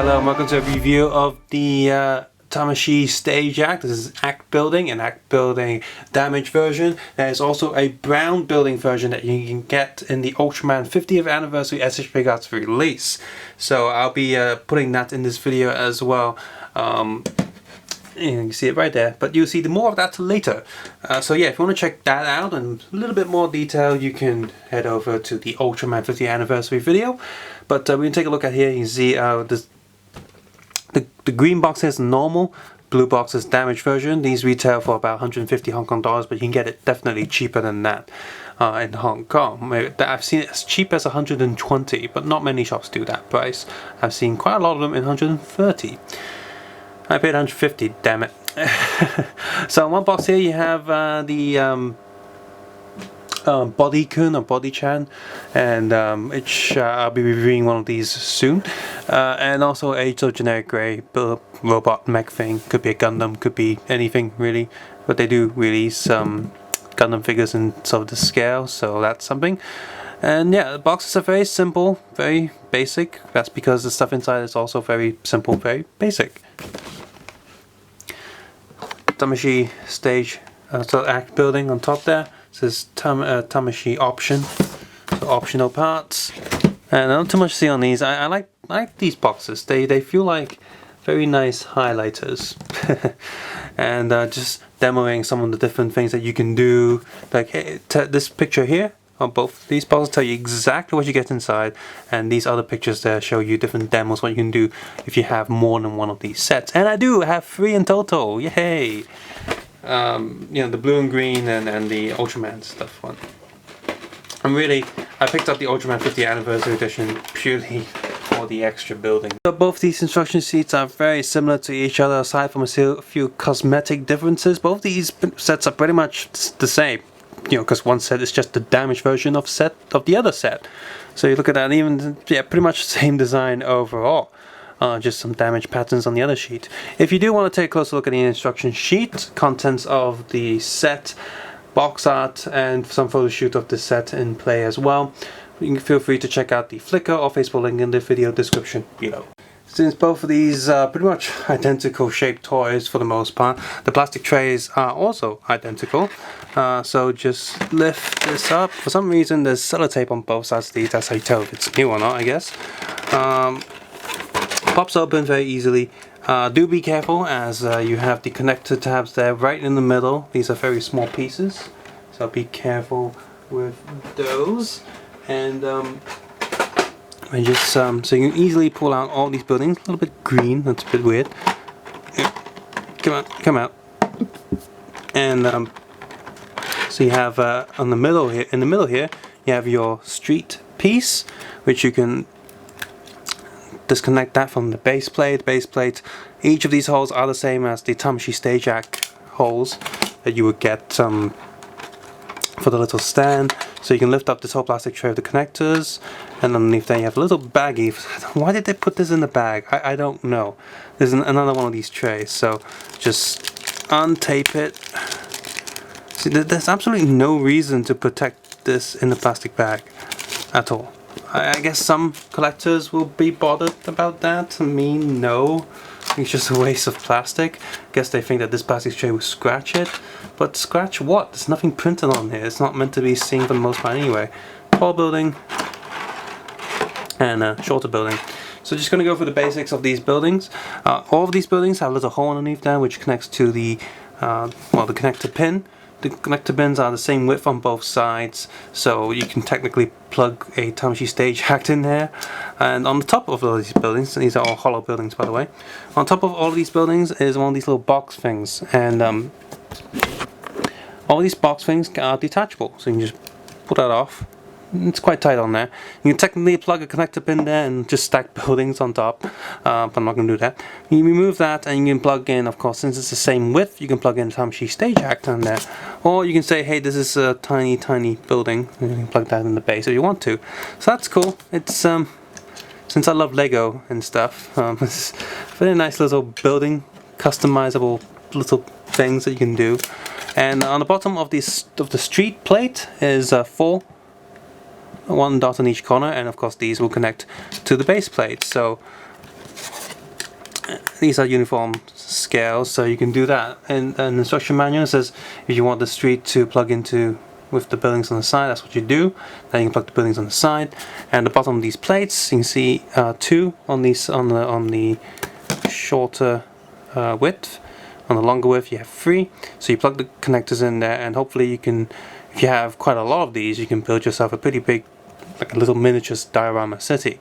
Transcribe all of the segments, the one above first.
Hello and welcome to a review of the Tamashii Stage Act. This is Act Building and Act Building Damage version. There's also a brown building version that you can get in the Ultraman 50th Anniversary SH Figuarts release. So I'll be putting that in this video as well. You can see it right there, but you'll see more of that later. So yeah, if you want to check that out in a little bit more detail, you can head over to the Ultraman 50th Anniversary video. But we can take a look at here. You can see the green box is normal, blue box is damaged version. These retail for about 150 Hong Kong dollars, but you can get it definitely cheaper than that in Hong Kong. I've seen it as cheap as 120, but not many shops do that price. I've seen quite a lot of them in 130. I paid 150, damn it. So in one box here you have the Body-kun or Body-chan, and I'll be reviewing one of these soon. And also a sort of generic grey robot mech thing. Could be a Gundam, could be anything really. But they do release Gundam figures in sort of the scale, so that's something. And yeah, the boxes are very simple, very basic. That's because the stuff inside is also very simple, very basic. Tamashii Stage so Act Building on top there. It says Tamashii Option, so optional parts. And not too much to see on these. I like these boxes. They feel like very nice highlighters. And just demoing some of the different things that you can do. Like hey, this picture here on both these boxes tell you exactly what you get inside, and these other pictures there show you different demos, what you can do if you have more than one of these sets. And I do have 3 in total, yay! You know, the blue and green and the Ultraman stuff one. I picked up the Ultraman 50th Anniversary Edition purely for the extra building. So both these instruction sheets are very similar to each other aside from a few cosmetic differences. Both these sets are pretty much the same. You know, because one set is just the damaged version of the other set. So you look at that, even yeah, pretty much the same design overall. Just some damage patterns on the other sheet. If you do want to take a closer look at the instruction sheet, contents of the set, box art, and some photo shoot of the set in play as well, you can feel free to check out the Flickr or Facebook link in the video description below. Since both of these are pretty much identical shaped toys for the most part, the plastic trays are also identical. So just lift this up. For some reason there's sellotape on both sides of these. That's how you tell if it's new or not, I guess. Pops open very easily. Do be careful as you have the connector tabs there right in the middle. These are very small pieces, so be careful with those. And just so you can easily pull out all these buildings. A little bit green, that's a bit weird. Come out. And so you have in the middle here, you have your street piece, which you can disconnect that from the base plate. Each of these holes are the same as the Tamashii Stage Act holes that you would get for the little stand. So you can lift up this whole plastic tray of the connectors, and underneath there you have a little baggie. Why did they put this in the bag? I don't know. There's another one of these trays, so just untape it. See, there's absolutely no reason to protect this in the plastic bag at all. I guess some collectors will be bothered about that. Me, no. It's just a waste of plastic. I guess they think that this plastic tray will scratch it. But scratch what? There's nothing printed on here. It's not meant to be seen for the most part anyway. Tall building and shorter building. So just going to go through the basics of these buildings. All of these buildings have a little hole underneath there which connects to the the connector pin. The connector pins are the same width on both sides, so you can technically plug a Tamashii Stage Act in there. And on the top of all these buildings, these are all hollow buildings by the way, on top of all of these buildings is one of these little box things, and all these box things are detachable, so you can just pull that off. It's quite tight on there. You can technically plug a connector pin there and just stack buildings on top, but I'm not going to do that. You remove that and you can plug in, of course, since it's the same width, you can plug in Tamashii Stage Act on there. Or you can say, hey, this is a tiny building, and you can plug that in the base if you want to. So that's cool. It's since I love Lego and stuff, it's a very nice little building, customizable little things that you can do. And on the bottom of the street plate is 4. One dot on each corner, and of course these will connect to the base plate. So these are uniform scales, so you can do that. And an instruction manual says if you want the street to plug into with the buildings on the side, that's what you do. Then you can plug the buildings on the side. And the bottom of these plates, you can see 2 on these on the shorter width. On the longer width, you have 3. So you plug the connectors in there, and hopefully you can, if you have quite a lot of these, you can build yourself a pretty big, like a little miniature diorama city.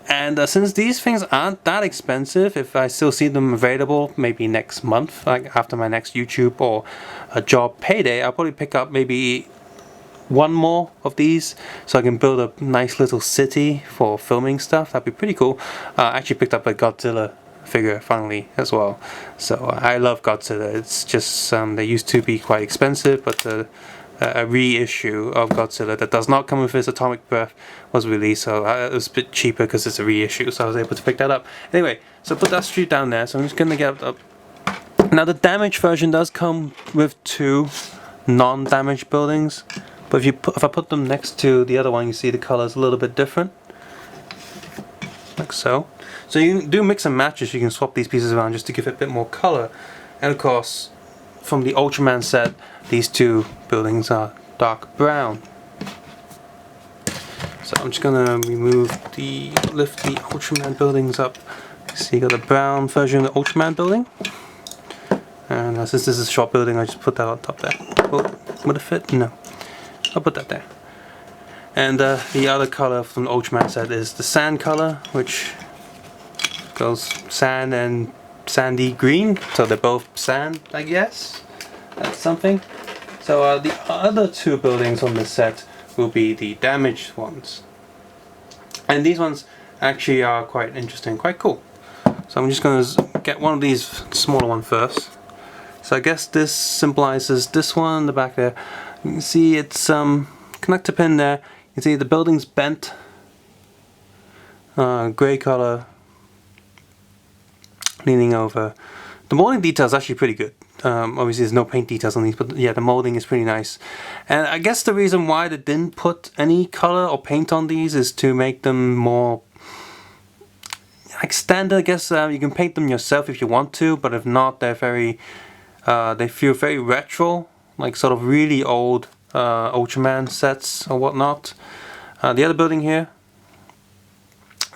And since these things aren't that expensive, if I still see them available maybe next month, like after my next YouTube or a job payday, I'll probably pick up maybe 1 more of these so I can build a nice little city for filming stuff. That'd be pretty cool. I actually picked up a Godzilla figure finally as well. So I love Godzilla. It's just they used to be quite expensive, but a reissue of Godzilla that does not come with his atomic breath was released, so it was a bit cheaper because it's a reissue, so I was able to pick that up. Anyway, so put that street down there, so I'm just gonna get up. Now the damaged version does come with 2 non-damaged buildings, but if I put them next to the other one, you see the color's a little bit different, like so. So you can do mix and matches. You can swap these pieces around just to give it a bit more color. And of course, from the Ultraman set, these 2 buildings are dark brown. So I'm just gonna lift the Ultraman buildings up. So you got the brown version of the Ultraman building. And since this is a short building, I just put that on top there. Oh, would it fit? No. I'll put that there. And the other color from the Ultraman set is the sand color, which goes sand and sandy green, so they're both sand, I guess. That's something. So the other 2 buildings on this set will be the damaged ones, and these ones actually are quite interesting, quite cool. So I'm just going to get one of these smaller one first. So I guess this symbolizes this one in the back there. You can see it's connector pin there. You can see the building's bent, grey color, leaning over. The molding detail is actually pretty good. Obviously there's no paint details on these, but yeah, the molding is pretty nice. And I guess the reason why they didn't put any color or paint on these is to make them more like standard. I guess you can paint them yourself if you want to, but if not, they're very they feel very retro, like sort of really old Ultraman sets or whatnot. The other building here,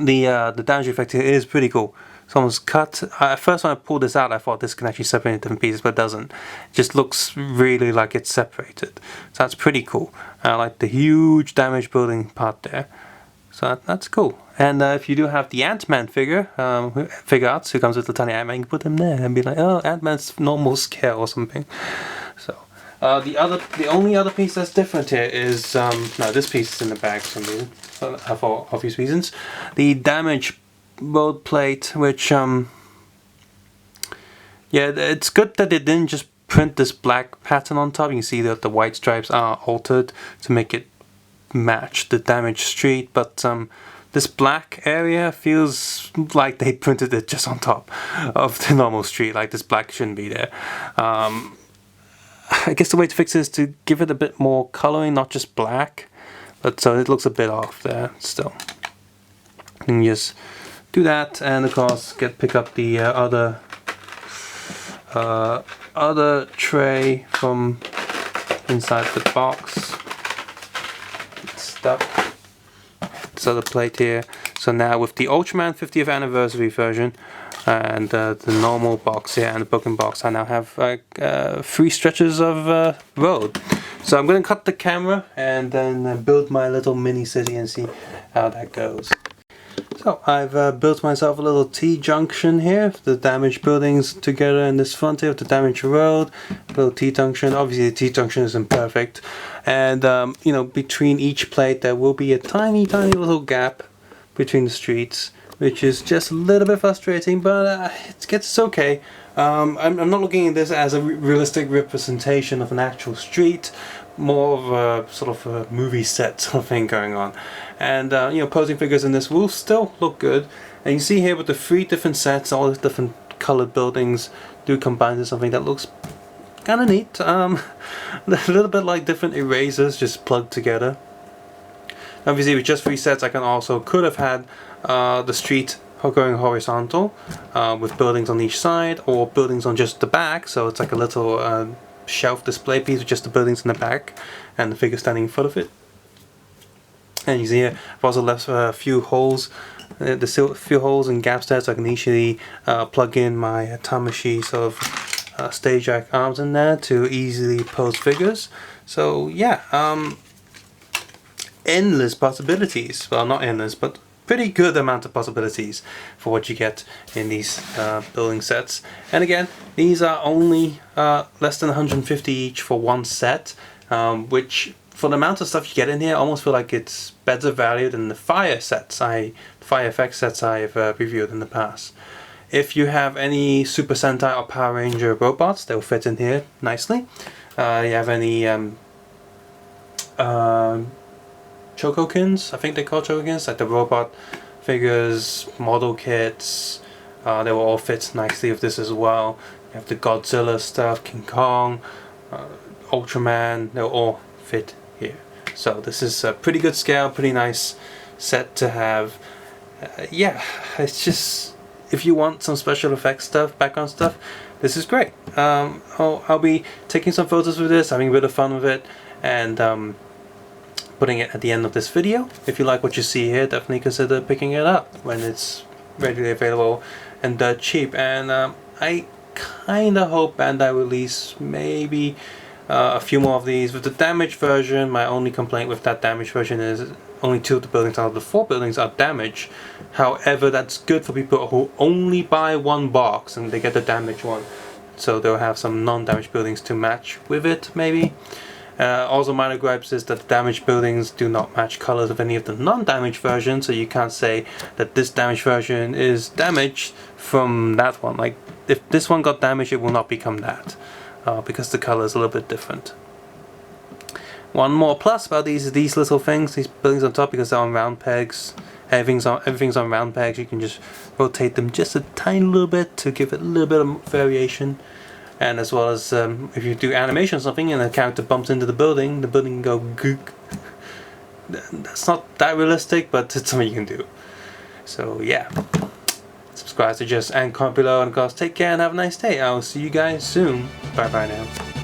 the damage effect here is pretty cool. Someone's cut. At first when I pulled this out, I thought this can actually separate into different pieces, but it doesn't. It just looks really like it's separated. So that's pretty cool. I like the huge damage building part there. So that's cool. And if you do have the Ant-Man figure arts who comes with the tiny Ant-Man, you can put them there and be like, oh, Ant-Man's normal scale or something. So the only other piece that's different here is no, this piece is in the bag for some reason, for obvious reasons. The damage road plate, which yeah, it's good that they didn't just print this black pattern on top. You can see that the white stripes are altered to make it match the damaged street, but this black area feels like they printed it just on top of the normal street. Like this black shouldn't be there. I guess the way to fix it is to give it a bit more coloring, not just black, but so it looks a bit off there still. You can just do that, and of course pick up the other tray from inside the box. It's stuck. This other plate here. So now with the Ultraman 50th anniversary version and the normal box here and the broken box, I now have 3 stretches of road. So I'm going to cut the camera and then build my little mini city and see how that goes. So I've built myself a little T-junction here, the damaged buildings together in this front here, the damaged road, little T-junction. Obviously the T-junction isn't perfect, and you know, between each plate there will be a tiny little gap between the streets, which is just a little bit frustrating, but it's okay. I'm not looking at this as a realistic representation of an actual street, more of a sort of a movie set sort of thing going on. And you know, posing figures in this will still look good. And you see here with the 3 different sets, all the different colored buildings do combine into something that looks kind of neat. A little bit like different erasers just plugged together. Obviously with just 3 sets I could have had the street going horizontal with buildings on each side, or buildings on just the back, so it's like a little shelf display piece with just the buildings in the back and the figure standing in front of it. And you see here, I've also left a few holes, few holes and gaps there, so I can easily plug in my Tamashi sort of stage rack arms in there to easily pose figures. So yeah, endless possibilities. Well, not endless, but pretty good amount of possibilities for what you get in these building sets. And again, these are only less than 150 each for one set, which for the amount of stuff you get in here, I almost feel like it's better value than the fire effects sets I've reviewed in the past. If you have any Super Sentai or Power Ranger robots, they'll fit in here nicely. You have any Chokokins, I think they call Chokokins, like the robot figures, model kits, they will all fit nicely with this as well. You have the Godzilla stuff, King Kong, Ultraman, they'll all fit here. So this is a pretty good scale, pretty nice set to have. Yeah, it's just, if you want some special effects stuff, background stuff, this is great. I'll be taking some photos with this, having a bit of fun with it, and putting it at the end of this video. If you like what you see here, definitely consider picking it up when it's readily available and dirt cheap. And I kinda hope Bandai release maybe a few more of these. With the damaged version, my only complaint with that damaged version is only 2 of the buildings out of the 4 buildings are damaged. However, that's good for people who only buy one box and they get the damaged one, so they'll have some non-damaged buildings to match with it maybe. Also, minor gripes is that the damaged buildings do not match colors of any of the non-damaged versions, so you can't say that this damaged version is damaged from that one. Like, if this one got damaged, it will not become that, because the color is a little bit different. One more plus about these little things, these buildings on top, because they're on round pegs. Everything's on round pegs. You can just rotate them just a tiny little bit to give it a little bit of variation. And as well as if you do animation or something and a character bumps into the building can go gook. That's not that realistic, but it's something you can do. So yeah, subscribe, suggest, and comment below, and of course take care and have a nice day. I'll see you guys soon. Bye bye now.